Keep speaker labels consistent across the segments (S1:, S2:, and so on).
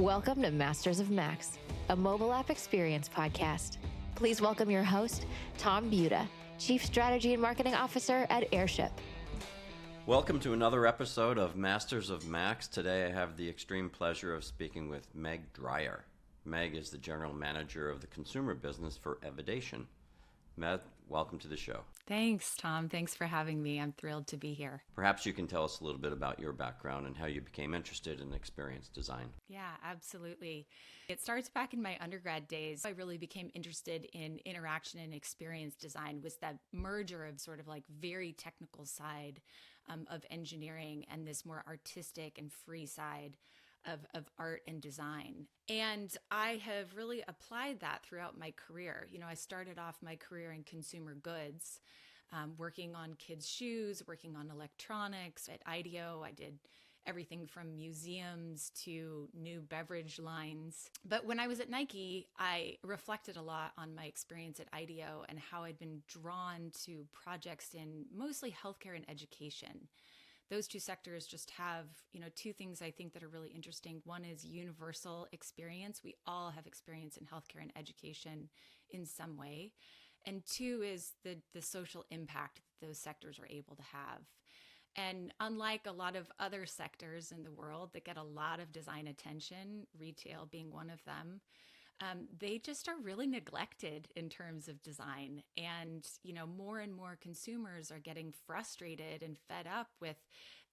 S1: Welcome to Masters of Max, a mobile app experience podcast. Please welcome your host, Tom Buda, Chief Strategy and Marketing Officer at Airship.
S2: Welcome to another episode of Masters of Max. Today I have the extreme pleasure of speaking with Meg Dryer. Meg is the General Manager of the consumer business for Evidation. Meg, welcome to the show.
S3: Thanks, Tom. Thanks for having me. I'm thrilled to be here.
S2: Perhaps you can tell us a little bit about your background and how you became interested in experience design.
S3: Yeah, absolutely. It starts back in my undergrad days. I really became interested in interaction and experience design, was that merger of sort of like very technical side of engineering and this more artistic and free side of art and design. And I have really applied that throughout my career. You know, I started off my career in consumer goods, working on kids' shoes, working on electronics. At IDEO, I did everything from museums to new beverage lines. But when I was at Nike, I reflected a lot on my experience at IDEO and how I'd been drawn to projects in mostly healthcare and education. Those two sectors just have, two things I think that are really interesting. One is universal experience. We all have experience in healthcare and education in some way. And two is the social impact that those sectors are able to have. And unlike a lot of other sectors in the world that get a lot of design attention, retail being one of them, they just are really neglected in terms of design. And, more and more consumers are getting frustrated and fed up with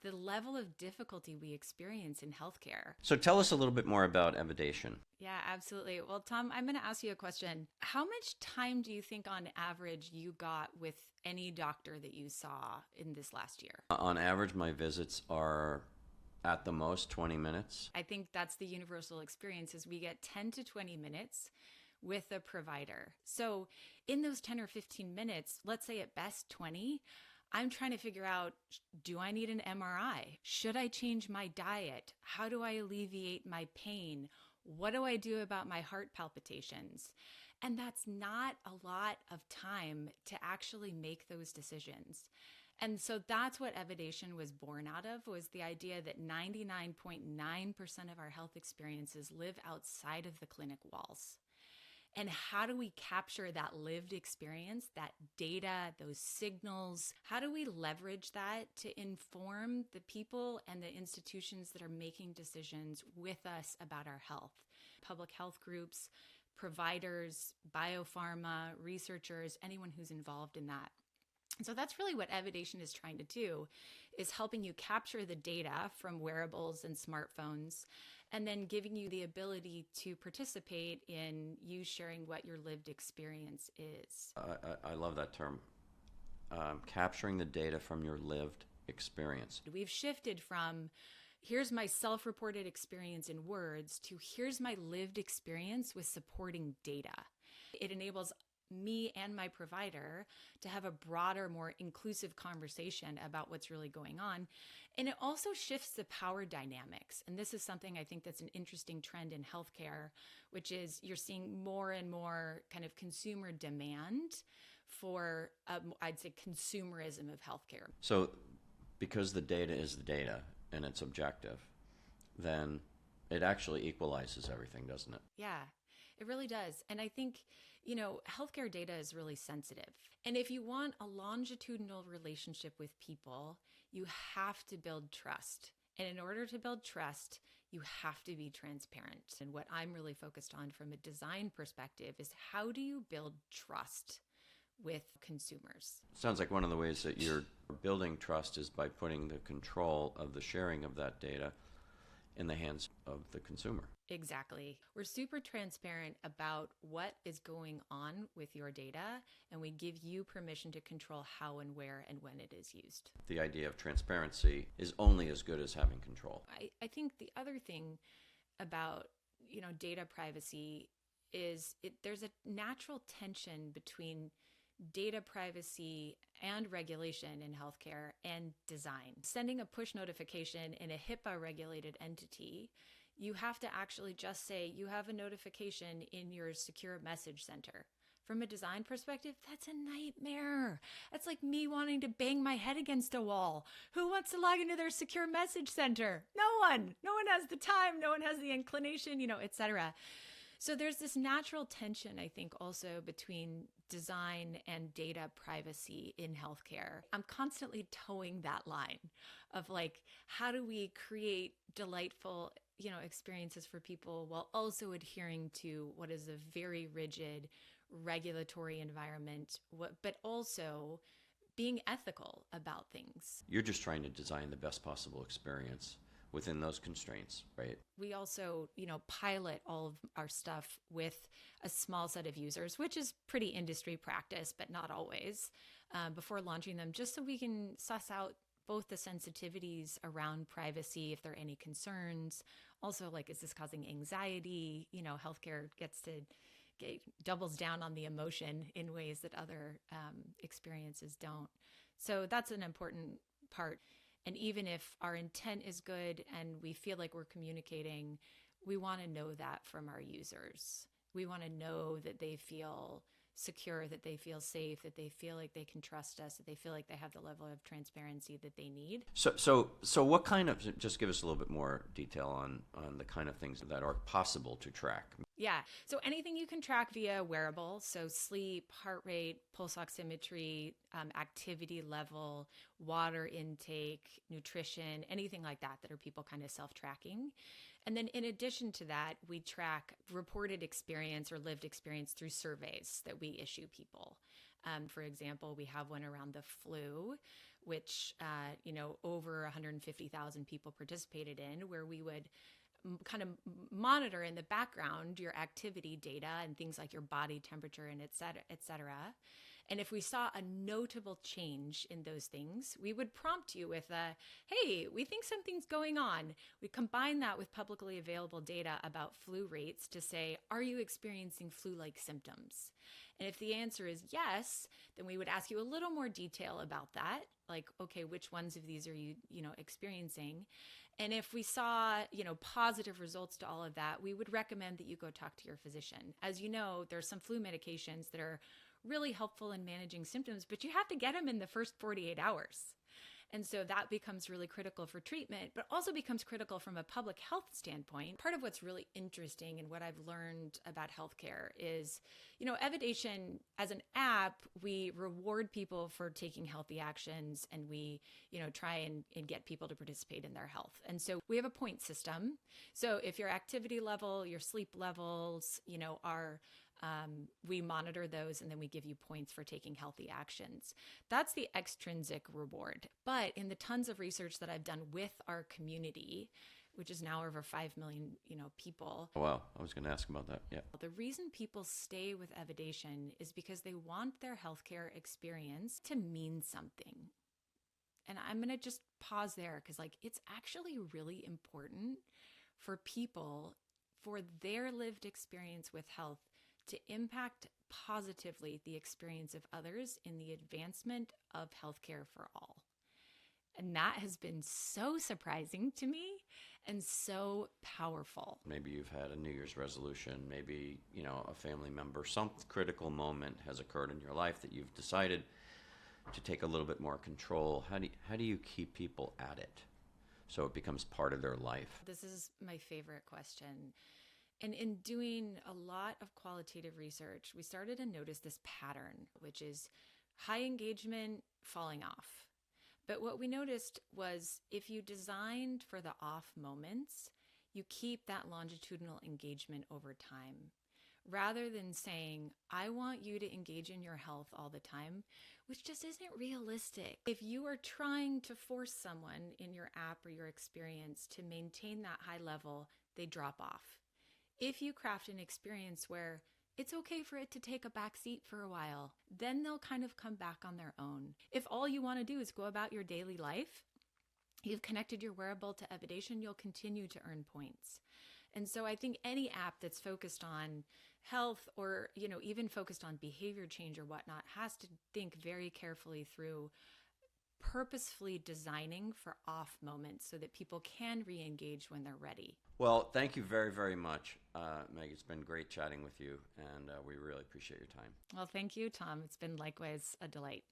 S3: the level of difficulty we experience in healthcare.
S2: So tell us a little bit more about Evidation.
S3: Yeah, absolutely. Well, Tom, I'm going to ask you a question. How much time do you think on average you got with any doctor that you saw in this last year?
S2: On average, my visits are at the most 20 minutes.
S3: I think that's the universal experience is we get 10 to 20 minutes with a provider. So in those 10 or 15 minutes, let's say at best 20, I'm trying to figure out, do I need an MRI? Should I change my diet? How do I alleviate my pain? What do I do about my heart palpitations? And that's not a lot of time to actually make those decisions. And so that's what Evidation was born out of, was the idea that 99.9% of our health experiences live outside of the clinic walls. And how do we capture that lived experience, that data, those signals? How do we leverage that to inform the people and the institutions that are making decisions with us about our health? Public health groups, providers, biopharma, researchers, anyone who's involved in that. So that's really what Evidation is trying to do, is helping you capture the data from wearables and smartphones, and then giving you the ability to participate in you sharing what your lived experience is.
S2: I love that term, capturing the data from your lived experience.
S3: We've shifted from here's my self-reported experience in words to here's my lived experience with supporting data. It enables me and my provider to have a broader, more inclusive conversation about what's really going on. And it also shifts the power dynamics. And this is something I think that's an interesting trend in healthcare, which is you're seeing more and more kind of consumer demand for, I'd say, consumerism of healthcare.
S2: So because the data is the data and it's objective, then it actually equalizes everything, doesn't it?
S3: Yeah. It really does. And I think, healthcare data is really sensitive. And if you want a longitudinal relationship with people, you have to build trust. And in order to build trust, you have to be transparent. And what I'm really focused on from a design perspective is how do you build trust with consumers?
S2: Sounds like one of the ways that you're building trust is by putting the control of the sharing of that data in the hands of the consumer.
S3: Exactly. We're super transparent about what is going on with your data, and we give you permission to control how and where and when it is used.
S2: The idea of transparency is only as good as having control.
S3: I think the other thing about, data privacy is there's a natural tension between data privacy and regulation in healthcare and design. Sending a push notification in a HIPAA-regulated entity, you have to actually just say you have a notification in your secure message center from a design perspective, that's a nightmare. That's like me wanting to bang my head against a wall. Who wants to log into their secure message center? No one. No one has the time. No one has the inclination, et cetera. So there's this natural tension, I think, also between design and data privacy in healthcare. I'm constantly towing that line of like, how do we create delightful, experiences for people while also adhering to what is a very rigid regulatory environment, but also being ethical about things.
S2: You're just trying to design the best possible experience within those constraints, right?
S3: We also, pilot all of our stuff with a small set of users, which is pretty industry practice, but not always, before launching them, just so we can suss out both the sensitivities around privacy, if there are any concerns. Also, like, is this causing anxiety? Healthcare doubles down on the emotion in ways that other experiences don't. So that's an important part. And even if our intent is good and we feel like we're communicating, we want to know that from our users. We want to know that they feel secure, that they feel safe, that they feel like they can trust us, that they feel like they have the level of transparency that they need.
S2: So what kind of, just give us a little bit more detail on the kind of things that are possible to track.
S3: Yeah. So anything you can track via wearable, so sleep, heart rate, pulse oximetry, activity level, water intake, nutrition, anything like that are people kind of self-tracking. And then in addition to that, we track reported experience or lived experience through surveys that we issue people. For example, we have one around the flu, which, over 150,000 people participated in, where we would kind of monitor in the background your activity data and things like your body temperature and et cetera. And if we saw a notable change in those things, we would prompt you with hey, we think something's going on. We combine that with publicly available data about flu rates to say, are you experiencing flu-like symptoms? And if the answer is yes, then we would ask you a little more detail about that. Like, okay, which ones of these are you, experiencing? And if we saw, positive results to all of that, we would recommend that you go talk to your physician. As you know, there's some flu medications that are really helpful in managing symptoms, but you have to get them in the first 48 hours. And so that becomes really critical for treatment, but also becomes critical from a public health standpoint. Part of what's really interesting and what I've learned about healthcare is, Evidation as an app, we reward people for taking healthy actions, and we, try and get people to participate in their health. And so we have a point system. So if your activity level, your sleep levels, we monitor those, and then we give you points for taking healthy actions. That's the extrinsic reward. But in the tons of research that I've done with our community, which is now over 5 million, people.
S2: Oh, wow. I was going to ask about that. Yeah.
S3: The reason people stay with Evidation is because they want their healthcare experience to mean something. And I'm going to just pause there because, it's actually really important for people, for their lived experience with health, to impact positively the experience of others in the advancement of healthcare for all. And that has been so surprising to me and so powerful.
S2: Maybe you've had a New Year's resolution, maybe, a family member, some critical moment has occurred in your life that you've decided to take a little bit more control. How do you keep people at it so it becomes part of their life?
S3: This is my favorite question. And in doing a lot of qualitative research, we started to notice this pattern, which is high engagement falling off. But what we noticed was if you designed for the off moments, you keep that longitudinal engagement over time. Rather than saying, I want you to engage in your health all the time, which just isn't realistic. If you are trying to force someone in your app or your experience to maintain that high level, they drop off. If you craft an experience where it's okay for it to take a back seat for a while, then they'll kind of come back on their own. If all you want to do is go about your daily life, you've connected your wearable to Evidation, you'll continue to earn points. And so I think any app that's focused on health or, even focused on behavior change or whatnot has to think very carefully through purposefully designing for off moments so that people can re-engage when they're ready.
S2: Well, thank you very, very much, Meg. It's been great chatting with you, and we really appreciate your time.
S3: Well, thank you, Tom. It's been likewise a delight.